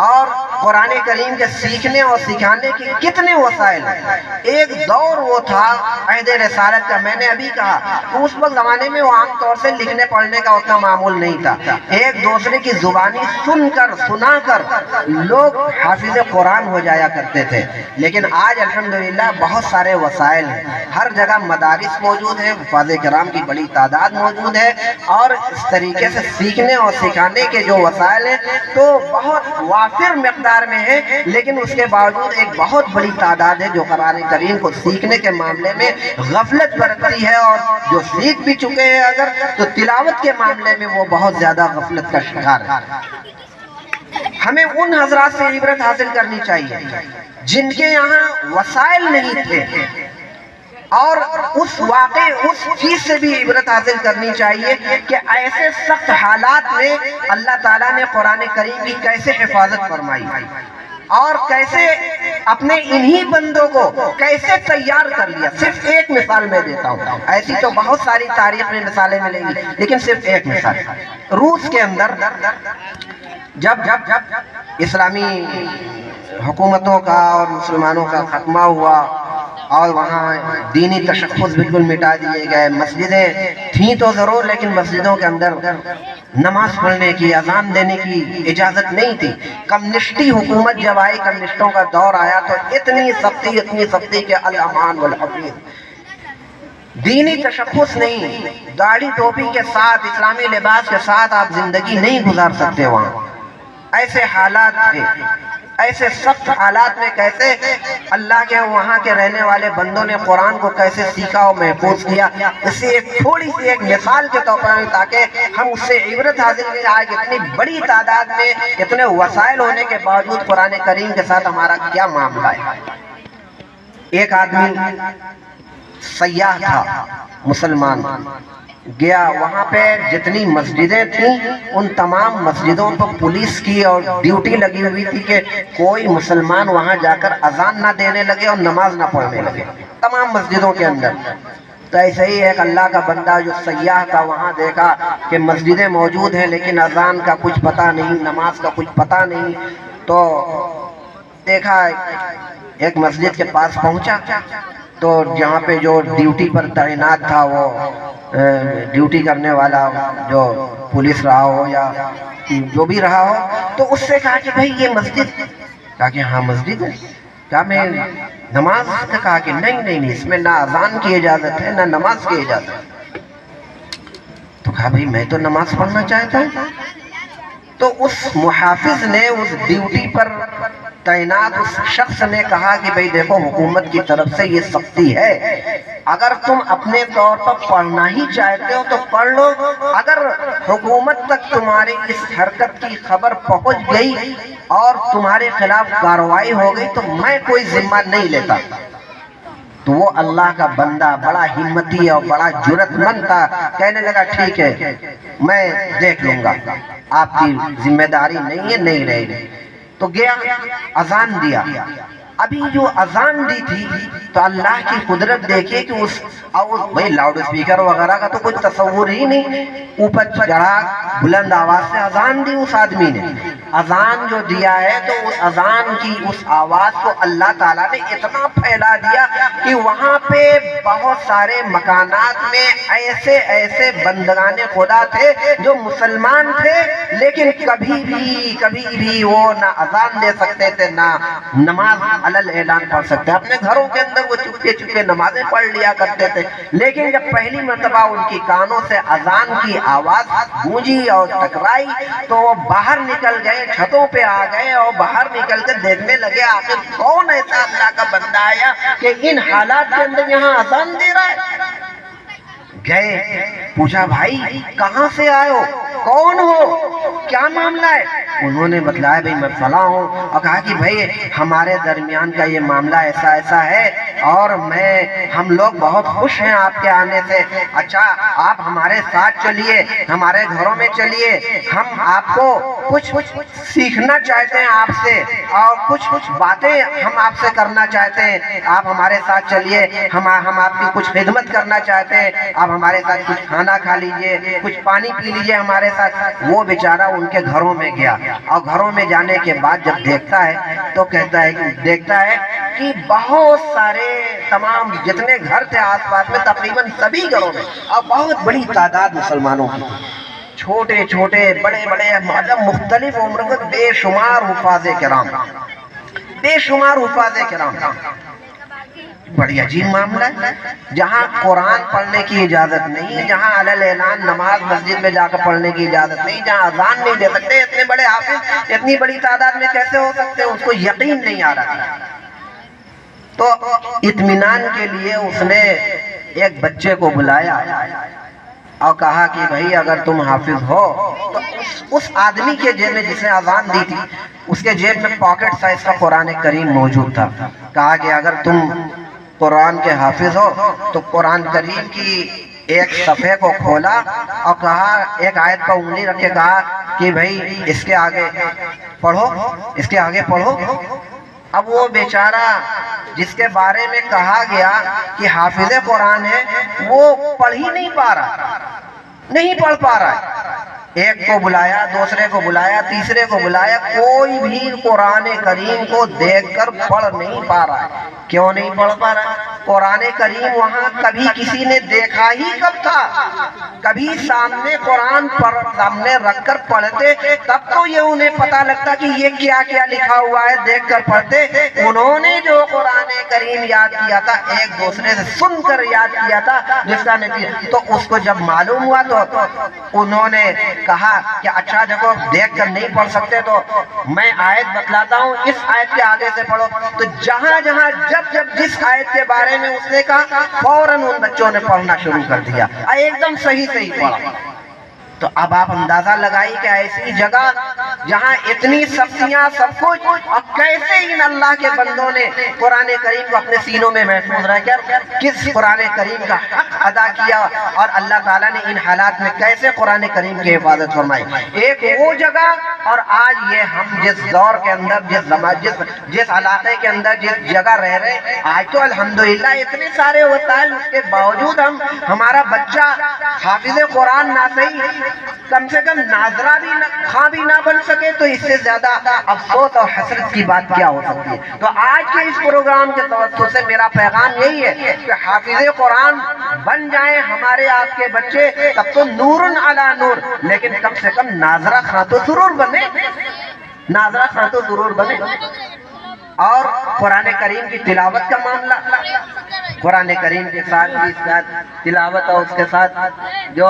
اور قرآن کریم کے سیکھنے اور سکھانے کے کتنے وسائل ہیں۔ ایک دور وہ تھا عہد رسالت کا، میں نے ابھی کہا اس وقت زمانے میں وہ عام طور سے لکھنے پڑھنے کا اتنا معمول نہیں تھا، ایک دوسرے کی زبانی سنا کر لوگ حافظ قرآن ہو جایا کرتے تھے۔ لیکن آج الحمدللہ بہت سارے وسائل ہیں، ہر جگہ مدارس موجود ہیں، حفاظ کرام کی بڑی تعداد موجود ہے، اور اس طریقے سے سیکھنے اور سکھانے کے جو وسائل ہیں تو بہت وافر مقدار میں ہے، لیکن اس کے باوجود ایک بہت بڑی تعداد ہے جو قرآن کریم کو سیکھنے کے معاملے میں غفلت برتتی ہے، اور جو سیکھ بھی چکے ہیں اگر تو تلاوت کے معاملے میں وہ بہت زیادہ غفلت کا شکار ہے۔ ہمیں ان حضرات سے عبرت حاصل کرنی چاہیے جن کے یہاں وسائل نہیں تھے، اور اس چیز سے بھی عبرت حاصل کرنی چاہیے کہ ایسے سخت حالات میں اللہ تعالیٰ نے قرآن کریم کی کیسے حفاظت فرمائی، اور کیسے اپنے انہی بندوں کو کیسے تیار کر لیا۔ صرف ایک مثال میں دیتا ہوں، ایسی تو بہت ساری تاریخ میں مثالیں ملیں گی، لیکن صرف ایک مثال۔ روس کے اندر جب اسلامی حکومتوں کا اور مسلمانوں کا خاتمہ ہوا اور وہاں دینی تشخص بالکل مٹا دیے گئے، مسجدیں تھیں تو ضرور لیکن مسجدوں کے اندر نماز پڑھنے کی، اذان دینے کی اجازت نہیں تھی۔ کمیونسٹی حکومت جب آئی، کمیونسٹوں کا دور آیا تو اتنی سختی کہ الامان والحفیظ، دینی تشخص نہیں، داڑھی ٹوپی کے ساتھ، اسلامی لباس کے ساتھ آپ زندگی نہیں گزار سکتے وہاں۔ ایسے حالات تھے، ایسے سخت حالات میں کیسے اللہ کے وہاں کے رہنے والے بندوں نے قرآن کو کیسے سیکھا اور محفوظ کیا، اس سے ایک تھوڑی سی ایک مثال کے طور پر تاکہ ہم اس سے عبرت حاصل کی جائے کہ اتنی بڑی تعداد میں اتنے وسائل ہونے کے باوجود قرآن کریم کے ساتھ ہمارا کیا معاملہ ہے۔ ایک آدمی سیاح تھا، مسلمان، گیا وہاں پہ جتنی مسجدیں تھیں ان تمام مسجدوں پر پولیس کی اور ڈیوٹی لگی ہوئی تھی کہ کوئی مسلمان وہاں جا کر اذان نہ دینے لگے اور نماز نہ پڑھنے لگے، تمام مسجدوں کے اندر۔ تو ایسے ہی ایک اللہ کا بندہ جو سیاح کا وہاں دیکھا کہ مسجدیں موجود ہیں لیکن اذان کا کچھ پتہ نہیں، نماز کا کچھ پتہ نہیں، تو دیکھا ایک مسجد کے پاس پہنچا تو جہاں پہ جو ڈیوٹی پر تعینات تھا، وہ ڈیوٹی کرنے والا جو پولیس رہا ہو یا جو بھی رہا ہو، تو اس سے کہا کہ بھائی یہ مسجد، کہا کہ ہاں مسجد ہے، کہا میں نماز کا، کہا کہ نہیں اس میں نہ اذان کی اجازت ہے نہ نماز کی اجازت ہے۔ تو کہا بھائی میں تو نماز پڑھنا چاہتا ہوں۔ تو اس محافظ نے، اس ڈیوٹی پر تعینات اس شخص نے کہا کہ بھئی دیکھو حکومت کی طرف سے یہ سختی ہے، اگر تم اپنے طور پر پڑھنا ہی چاہتے ہو تو پڑھ لو، اگر حکومت تک تمہاری اس حرکت کی خبر پہنچ گئی اور تمہارے خلاف کارروائی ہو گئی تو میں کوئی ذمہ نہیں لیتا۔ تو وہ اللہ کا بندہ بڑا ہمتی اور بڑا جرأت مند تھا، کہنے لگا ٹھیک ہے میں دیکھ لوں گا، آپ کی ذمہ داری نہیں ہے، نہیں رہے گی۔ تو گیا اذان دیا، ابھی جو اذان دی تھی تو اللہ کی قدرت دیکھیے کہ اس بھئی لاؤڈ اسپیکر وغیرہ کا تو کوئی تصور ہی نہیں، اوپر چڑھا بلند آواز سے اذان دی اس آدمی نے۔ اذان جو دیا ہے تو اس اذان کی اس آواز کو اللہ تعالیٰ نے اتنا پھیلا دیا کہ وہاں پہ بہت سارے مکانات میں ایسے بندگان خدا تھے جو مسلمان تھے لیکن کبھی بھی وہ نہ اذان دے سکتے تھے نہ نماز علل اعلان پڑھ سکتے، اپنے گھروں کے اندر وہ چپکے نمازیں پڑھ لیا کرتے تھے، لیکن جب پہلی مرتبہ ان کی کانوں سے اذان کی آواز گونجی اور ٹکرائی تو وہ باہر نکل گئے، چھتوں پہ آ گئے اور باہر نکل کر دیکھنے لگے آخر کون ایسا اللہ کا بندہ آیا کہ ان حالات کے اندر یہاں اذان دے رہا ہے۔ گئے پوچھا بھائی کہاں سے آئے ہو، کون ہو، کیا معاملہ ہے؟ انہوں نے بتلایا بھائی میں فلاں ہوں، اور کہا کہ بھائی ہمارے درمیان کا یہ معاملہ ایسا ہے اور ہم لوگ بہت خوش ہیں آپ کے آنے سے، اچھا آپ ہمارے ساتھ چلیے، ہمارے گھروں میں چلیے، ہم آپ کو کچھ سیکھنا چاہتے ہیں آپ سے اور کچھ باتیں ہم آپ سے کرنا چاہتے ہیں، آپ ہمارے ساتھ چلیے، ہم آپ کی کچھ خدمت کرنا چاہتے ہیں، آپ ہمارے ساتھ کچھ کھانا کھا لیجئے، کچھ پانی پی لیجئے ہمارے ساتھ۔ وہ بیچارہ ان کے گھروں میں گیا اور گھروں میں جانے کے بعد جب دیکھتا ہے تو کہتا ہے کہ بہت سارے تمام جتنے گھر تھے آس پاس میں تقریباً سبھی گھروں میں اور بہت بڑی تعداد مسلمانوں کی، چھوٹے چھوٹے بڑے مختلف عمر کے بے شمار حفاظ کرام، بڑی عجیب معاملہ ہے۔ جہاں قرآن پڑھنے کی اجازت نہیں، جہاں علل اعلان نماز مسجد میں جا کر پڑھنے کی اجازت نہیں، جہاں اذان نہیں دے سکتے، اتنے بڑے حافظ اتنی بڑی تعداد میں کیسے ہو سکتے ہیں؟ اس کو یقین نہیں آ رہا۔ تو اطمینان کے لیے اس نے ایک بچے کو بلایا اور کہا کہ بھائی اگر تم حافظ ہو تو اس آدمی کے جیب میں جس نے اذان دی تھی اس کے جیب میں پاکٹ سائز کا قرآن کریم موجود تھا. کہا کہ اگر تم قرآن کے حافظ ہو تو قرآن کریم کی ایک صفحے کو کھولا اور کہا ایک آیت پر انگلی رکھ کے کہا کہ بھائی اس کے آگے پڑھو، اس کے آگے پڑھو. اب وہ بیچارہ جس کے بارے میں کہا گیا کہ حافظ قرآن ہے وہ پڑھ ہی نہیں پا رہا، نہیں پڑھ پا رہا. ایک کو بلایا، دوسرے کو بلایا، تیسرے کو بلایا، کوئی بھی قرآن کریم کو دیکھ کر پڑھ نہیں پا رہا ہے. کیوں نہیں پڑھ پا رہا؟ قرآن کریم وہاں کبھی کسی نے دیکھا ہی کب تھا؟ کبھی سامنے قرآن سامنے رکھ کر پڑھتے تب تو یہ انہیں پتا لگتا کہ یہ کیا کیا لکھا ہوا ہے، دیکھ کر پڑھتے. انہوں نے جو قرآن کریم یاد کیا تھا ایک دوسرے سے سن کر یاد کیا تھا، جس کا نتیجہ تو اس کو جب معلوم ہوا تو انہوں نے کہا کہ اچھا دیکھو دیکھ کر نہیں پڑھ سکتے تو میں آیت بتلاتا ہوں، اس آیت کے آگے سے پڑھو. تو جہاں جہاں جب جس آیت کے بارے میں اس نے کہا فوراً ان بچوں نے پڑھنا شروع کر دیا، ایک دم صحیح پڑھا. تو اب آپ اندازہ لگائی کہ ایسی جگہ جہاں اتنی سختیاں سب کچھ، اور کیسے ان اللہ کے بندوں نے قرآن کریم کو اپنے سینوں میں محفوظ رہ کر کس قرآن کریم کا حق ادا کیا، اور اللہ تعالیٰ نے ان حالات میں کیسے قرآن کریم کی حفاظت فرمائی. ایک وہ جگہ اور آج یہ ہم جس دور کے اندر جس علاقے کے اندر جس جگہ رہ رہے، آج تو الحمدللہ اتنے سارے وسائل، اس کے باوجود ہمارا بچہ حافظ قرآن نہ صحیح کم سے کم ناظرہ بھی نہ بن سکے تو اس سے زیادہ افسوس اور حسرت کی بات کیا ہو سکتی ہے. تو آج کے اس پروگرام کے توسط سے میرا پیغام یہی ہے کہ حافظ قرآن بن جائیں ہمارے آپ کے بچے، تب تو نور علی نور، لیکن کم سے کم ناظرہ خاں تو ضرور بنے، ناظرہ خاں تو ضرور بنے. اور قرآن کریم کی تلاوت کا معاملہ، قرآن کریم کے ساتھ تلاوت اور اس کے ساتھ جو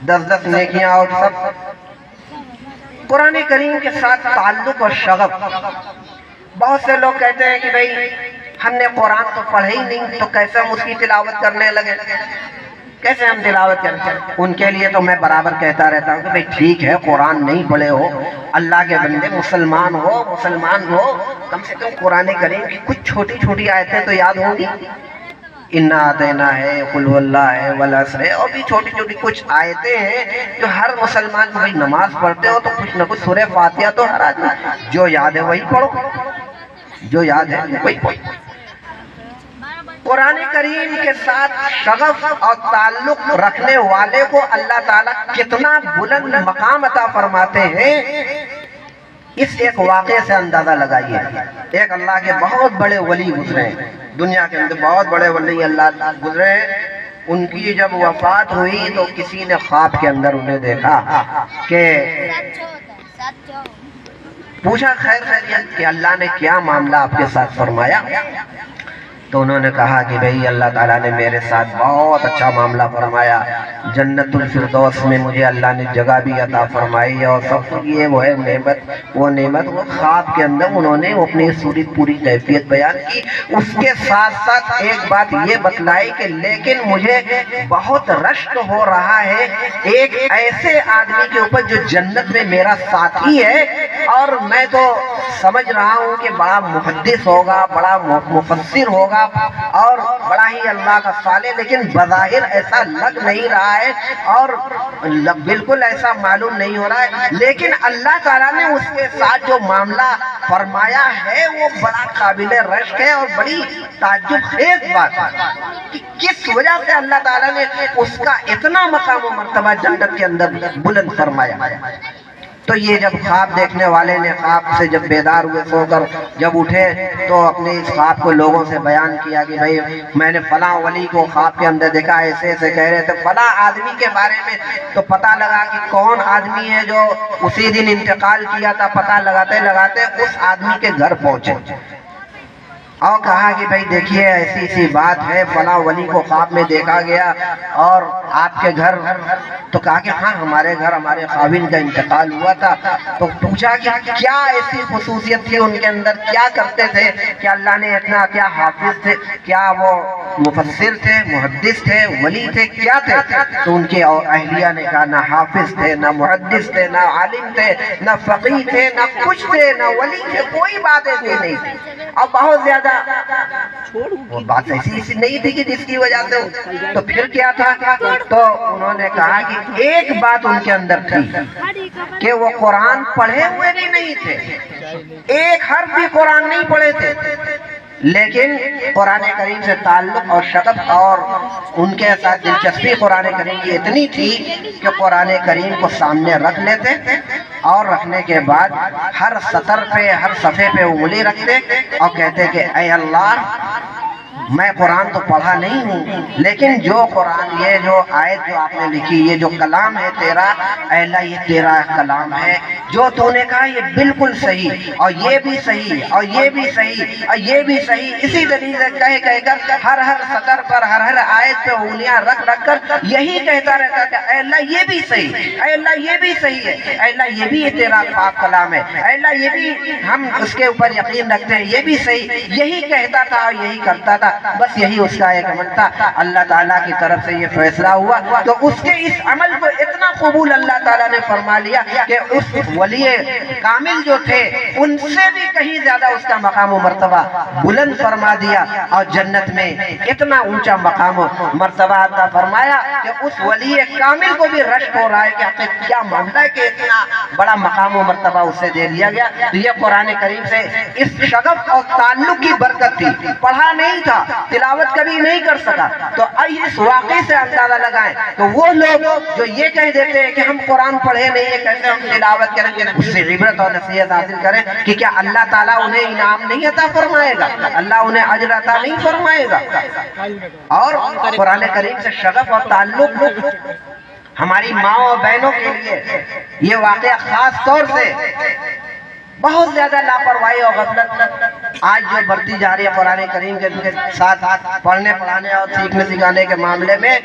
10 نیکیاں اور سب قرآن کریم کے ساتھ تعلق اور شغف. بہت سے لوگ کہتے ہیں کہ بھئی ہم نے قرآن تو پڑھے ہی نہیں تو کیسے ہم اس کی تلاوت کرنے لگے، کیسے ہم تلاوت کریں. ان کے لیے تو میں برابر کہتا رہتا ہوں کہ بھئی ٹھیک ہے قرآن نہیں پڑھے ہو، اللہ کے بندے مسلمان ہو کم سے کم قرآن کریم کی کچھ چھوٹی چھوٹی آیتیں تو یاد ہوں گی. انا اعطینا ہے، قل هو اللہ ہے، والعصر ہے، اور بھی چھوٹی چھوٹی کچھ آیتیں ہیں جو ہر مسلمان کو. بھائی نماز پڑھتے ہو تو کچھ نہ کچھ سورہ فاتحہ تو ہر آدمی جو یاد ہے وہی پڑھو، جو یاد ہے وہی پڑھو. قرآن کریم کے ساتھ شغف اور تعلق رکھنے والے کو اللہ تعالیٰ کتنا بلند مقام عطا فرماتے ہیں، اس ایک واقعے سے اندازہ لگائیے. ایک اللہ کے بہت بڑے ولی گزرے ہیں، دنیا کے اندر بہت بڑے ولی اللہ گزرے ہیں. ان کی جب وفات ہوئی تو کسی نے خواب کے اندر انہیں دیکھا کہ پوچھا خیر خیریت کہ اللہ نے کیا معاملہ آپ کے ساتھ فرمایا. تو انہوں نے کہا کہ بھئی اللہ تعالیٰ نے میرے ساتھ بہت اچھا معاملہ فرمایا، جنت الفردوس میں مجھے اللہ نے جگہ بھی عطا فرمائی، اور سب کچھ یہ وہ ہے نعمت وہ خواب کے اندر انہوں نے اپنی پوری کیفیت بیان کی. اس کے ساتھ ساتھ ایک بات یہ بتلائی کہ لیکن مجھے بہت رشک ہو رہا ہے ایک ایسے آدمی کے اوپر جو جنت میں میرا ساتھی ہے، اور میں تو سمجھ رہا ہوں کہ بڑا محدث ہوگا، بڑا مفسر ہوگا اور بڑا ہی اللہ کا صالح، لیکن بظاہر ایسا لگ نہیں رہا ہے اور بالکل ایسا معلوم نہیں ہو رہا ہے. لیکن اللہ تعالیٰ نے اس کے ساتھ جو معاملہ فرمایا ہے وہ بڑا قابل رشک ہے اور بڑی تعجب خیز بات ہے کہ کس وجہ سے اللہ تعالیٰ نے اس کا اتنا مقام و مرتبہ جنت کے اندر بلند فرمایا. تو یہ جب خواب دیکھنے والے نے خواب سے جب بیدار ہوئے، سو کر جب اٹھے تو اپنے اس خواب کو لوگوں سے بیان کیا کہ بھئی میں نے فلاں ولی کو خواب کے اندر دیکھا، ایسے ایسے کہہ رہے تھے. فلاں آدمی کے بارے میں تو پتہ لگا کہ کون آدمی ہے جو اسی دن انتقال کیا تھا. پتہ لگاتے لگاتے اس آدمی کے گھر پہنچے اور کہا کہ بھئی دیکھیے ایسی بات ہے، فلاں ولی کو خواب میں دیکھا گیا اور آپ کے گھر. تو کہا کہ ہاں ہمارے گھر ہمارے خاوند کا انتقال ہوا تھا. تو پوچھا کہ کیا ایسی خصوصیت تھی ان کے اندر، کیا کرتے تھے کہ اللہ نے اتنا، کیا حافظ تھے، کیا وہ مفسر تھے، محدث تھے، ولی تھے، کیا تھے؟ تو ان کے اہلیہ نے کہا نہ حافظ تھے، نہ محدث تھے، نہ عالم تھے، نہ فقیہ تھے، نہ کچھ تھے، نہ ولی تھے، کوئی بات ایسی نہیں تھی۔ اور بہت زیادہ وہ بات ایسی نہیں تھی کہ جس کی وجہ سے تو پھر کیا تھا؟ تو انہوں نے کہا کہ ایک بات ان کے اندر تھی کہ وہ قرآن پڑھے ہوئے بھی نہیں تھے، ایک حرف بھی قرآن نہیں پڑھے تھے، لیکن قرآن کریم سے تعلق اور شغف اور ان کے ساتھ دلچسپی قرآن کریم کی اتنی تھی کہ قرآن کریم کو سامنے رکھ لیتے اور رکھنے کے بعد ہر سطر پہ، ہر صفحے پہ انگلی رکھتے اور کہتے کہ اے اللہ، میں قرآن تو پڑھا نہیں ہوں، لیکن جو قرآن، یہ جو آیت جو آپ نے لکھی، یہ جو کلام ہے تیرا، اے اللہ یہ تیرا کلام ہے، جو تو نے کہا یہ بالکل صحیح، اور یہ بھی صحیح، اور یہ بھی صحیح، اور یہ بھی صحیح، اسی طریقے سے کہہ کر ہر سطر پر، ہر آیت پہ انگلیاں رکھ کر یہی کہتا رہتا کہ اے اللہ یہ بھی صحیح، اے اللہ یہ بھی صحیح ہے، اے اللہ یہ بھی تیرا پاک کلام ہے، اے اللہ یہ بھی ہم اس کے اوپر یقین رکھتے ہیں، یہ بھی صحیح، یہی کہتا تھا اور یہی کرتا تھا، بس یہی اس کا ایک عمل تھا۔ اللہ تعالیٰ کی طرف سے یہ فیصلہ ہوا تو اس کے اس عمل کو اتنا قبول اللہ تعالیٰ نے فرما لیا کہ اس ولی کامل جو تھے ان سے بھی کہیں زیادہ اس کا مقام و مرتبہ بلند فرما دیا، اور جنت میں اتنا اونچا مقام و مرتبہ عطا فرمایا کہ اس ولی کامل کو بھی رشک ہو رہا ہے کہ آخر کیا معاملہ ہے کہ اتنا بڑا مقام و مرتبہ اسے دے دیا گیا۔ تو یہ قرآن کریم سے اس شغف اور تعلق کی برکت تھی، پڑھا نہیں تھا، تلاوت کبھی نہیں کر سکا، تو اس واقعے سے اندازہ لگائیں تو وہ لوگ جو یہ کہہ دیتے ہیں کہ ہم قرآن پڑھے نہیں ہیں، کیسے ہم تلاوت کریں گے، اس سے عبرت اور نصیحت حاصل کریں کہ کیا اللہ تعالیٰ انہیں انعام نہیں عطا فرمائے گا، اللہ انہیں اجر عطا نہیں فرمائے گا۔ اور قرآن کریم سے شغف اور تعلق ہماری ماں اور بہنوں کے لیے یہ واقعہ خاص طور سے بہت زیادہ لاپرواہی اور غفلت آج جو بڑھتی جا رہی ہے قرآن کریم کے ساتھ پڑھنے پڑھانے اور سیکھنے سکھانے کے معاملے میں،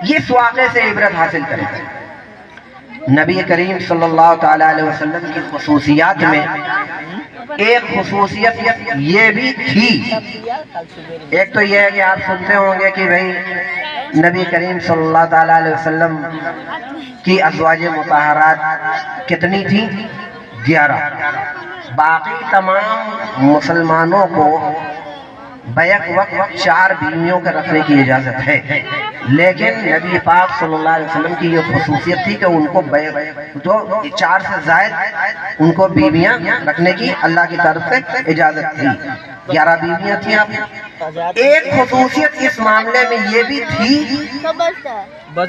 اس واقعے سے عبرت حاصل کریں۔ نبی کریم صلی اللہ تعالیٰ علیہ وسلم کی خصوصیات میں ایک خصوصیت یہ بھی تھی، ایک تو یہ ہے کہ آپ سنتے ہوں گے کہ بھئی نبی کریم صلی اللہ تعالیٰ علیہ وسلم کی ازواج مطہرات کتنی تھیں؟ 11۔ باقی تمام مسلمانوں کو بیک وقت 4 بیویوں کے رکھنے کی اجازت ہے، لیکن نبی پاک صلی اللہ علیہ وسلم کی یہ خصوصیت تھی کہ ان کو جو 4 سے زائد ان کو بیویاں رکھنے کی اللہ کی طرف سے اجازت تھی۔ 11 بیویاں تھیں آپ۔ ایک خصوصیت اس معاملے میں یہ بھی تھی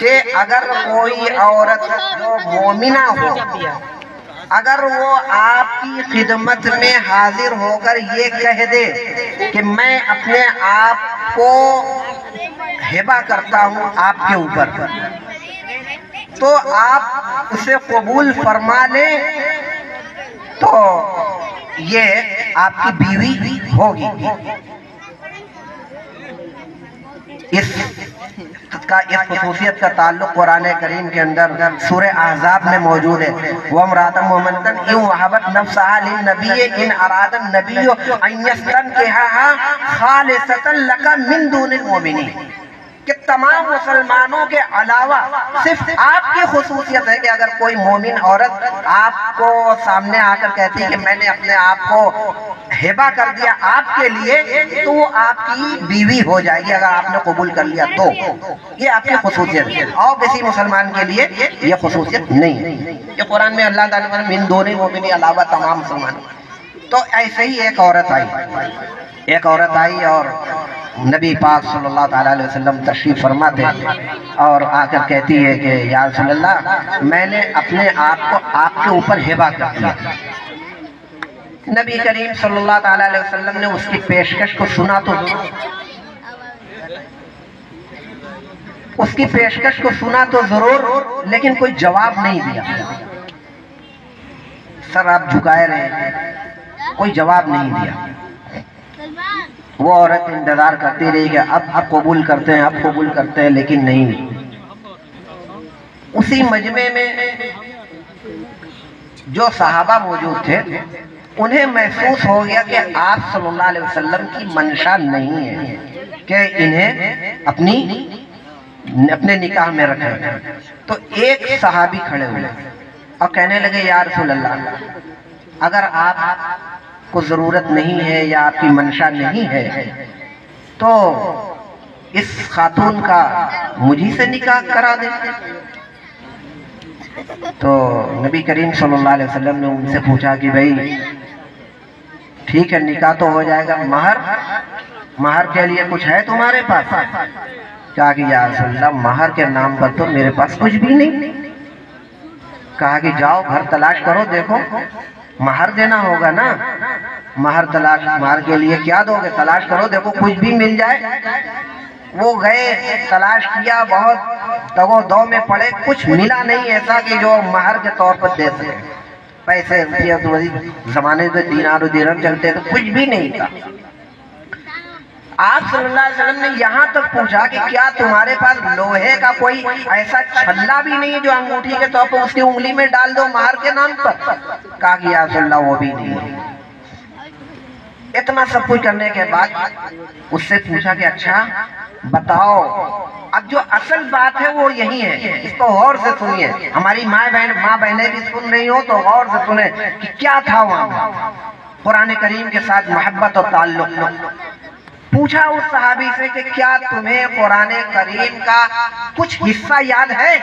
کہ اگر کوئی عورت جو مومنہ ہو، اگر وہ آپ کی خدمت میں حاضر ہو کر یہ کہہ دے کہ میں اپنے آپ کو ہبہ کرتا ہوں آپ کے اوپر، تو آپ اسے قبول فرما لیں تو یہ آپ کی بیوی ہوگی۔ اس خصوصیت کا تعلق قرآن کریم کے اندر سورہ احزاب میں موجود ہے۔ وَامْرَأَةً مُؤْمِنَةً إِنْ وَهَبَتْ نَفْسَهَا لِلنَّبِيِّ إِنْ أَرَادَ النَّبِيُّ أَنْ يَسْتَنْكِحَهَا خَالِصَةً لَكَ مِنْ دُونِ الْمُؤْمِنِينَ، کہ تمام مسلمانوں کے علاوہ صرف آپ کی خصوصیت ہے کہ اگر کوئی مومن عورت آپ کو سامنے آ کر کہتی ہے کہ میں نے اپنے آپ کو ہبہ کر دیا آپ کے لیے، تو وہ آپ کی بیوی ہو جائے گی اگر آپ نے قبول کر لیا تو۔ یہ آپ کی خصوصیت ہے، اور کسی مسلمان کے لیے یہ خصوصیت نہیں ہے۔ یہ قرآن میں اللہ تعالیٰ نے من دون المؤمنین علاوہ تمام مسلمان۔ تو ایسے ہی ایک عورت آئی اور نبی پاک صلی اللہ تعالیٰ علیہ وسلم تشریف فرما تھے اور آ کر کہتی ہے کہ یا رسول اللہ میں نے اپنے آپ کو آپ کے اوپر ہبہ کر دیا۔ نبی کریم صلی اللہ تعالیٰ علیہ وسلم نے اس کی پیشکش کو سنا تو ضرور، لیکن کوئی جواب نہیں دیا۔ سر آپ جھکائے رہے، کوئی جواب نہیں دیا۔ وہ عورت انتظار کرتی رہی کہ اب قبول کرتے ہیں، لیکن نہیں۔ اسی مجمع میں جو صحابہ موجود تھے انہیں محسوس ہو گیا کہ آپ صلی اللہ علیہ وسلم کی منشا نہیں ہے کہ انہیں اپنے نکاح میں رکھیں. تو ایک صحابی کھڑے ہوئے اور کہنے لگے یا رسول اللہ، اگر آپ کو ضرورت نہیں ہے یا آپ کی منشا نہیں ہے تو اس خاتون کا مجھی سے نکاح کرا دیں. تو نبی کریم صلی اللہ علیہ وسلم نے ان سے پوچھا کہ بھئی ٹھیک ہے نکاح تو ہو جائے گا، مہر کے لیے کچھ ہے تمہارے پاس؟ کہا کہ یا رسول اللہ مہر کے نام پر تو میرے پاس کچھ بھی نہیں. کہا کہ جاؤ گھر تلاش کرو، دیکھو مہر دینا ہوگا نا، مہر کے لیے کیا دو گے، تلاش کرو دیکھو کچھ بھی مل جائے. وہ گئے تلاش کیا، بہت دگو دو میں پڑے، کچھ ملا نہیں ایسا کہ جو مہر کے طور پر دے سکے. پیسے زمانے سے دینار و درہم چلتے تو کچھ بھی نہیں تھا. آپ صلی اللہ علیہ وسلم نے یہاں تک پوچھا کہ کیا تمہارے پاس لوہے کا کوئی ایسا چھلا بھی نہیں ہے جو انگوٹھی کے طور پر اس کی انگلی میں ڈال دو مہر کے نام پر؟ کہا کہ یا رسول اللہ وہ بھی نہیں ہے. اتنا سب کچھ کرنے کے بعد اس سے پوچھا کہ اچھا بتاؤ، اب جو اصل بات ہے وہ یہی ہے، اس کو غور سے سنیے، ہماری ماں بہنیں بھی سن رہی ہو تو غور سے سنیں کہ کیا تھا وہاں. قرآن کریم کے ساتھ محبت اور تعلق. پوچھا اس صحابی سے کہ کیا تمہیں قرآن کریم کا کچھ حصہ یاد ہے؟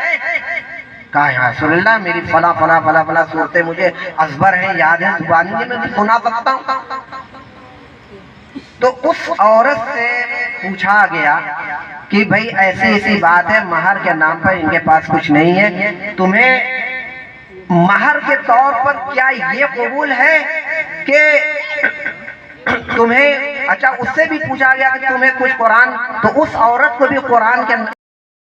کہا یا رسول اللہ میری فلاں فلاں فلاں فلاں صورتیں مجھے ازبر ہیں، یاد ہیں، زبانی میں بھی سنا سکتا ہوں. تو اس عورت سے پوچھا گیا کہ بھئی ایسی ایسی بات ہے، مہر کے نام پر ان کے پاس کچھ نہیں ہے، تمہیں مہر کے طور پر کیا یہ قبول ہے کہ تمہیں، اچھا اس سے بھی پوچھا گیا کہ تمہیں کچھ قرآن، تو اس عورت کو بھی قرآن کے